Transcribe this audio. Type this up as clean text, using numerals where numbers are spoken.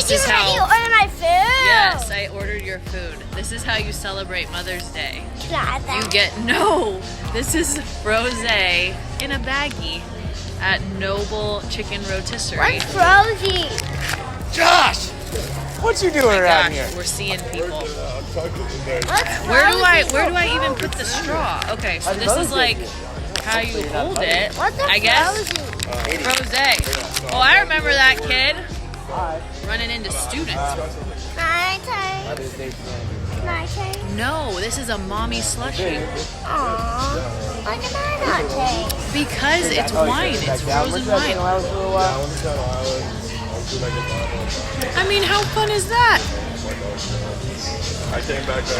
This is how you order my food. Yes, I ordered your food. This is how you celebrate Mother's Day. Can I have that? You get This is rosé in a baggie at Noble Chicken Rotisserie. What's Rosie? Josh, what you doing around Gosh, here? we're seeing people. What's Where do Rosie? I even put the straw? Okay, so this is like how you hold it. What's a I guess Rosie? rosé. Oh, I remember that kid running into students. My turn. My turn. No, this is a mommy slushie Aww. Why did I not take? because it's wine. It's frozen wine. I mean, how fun is that? I came back over.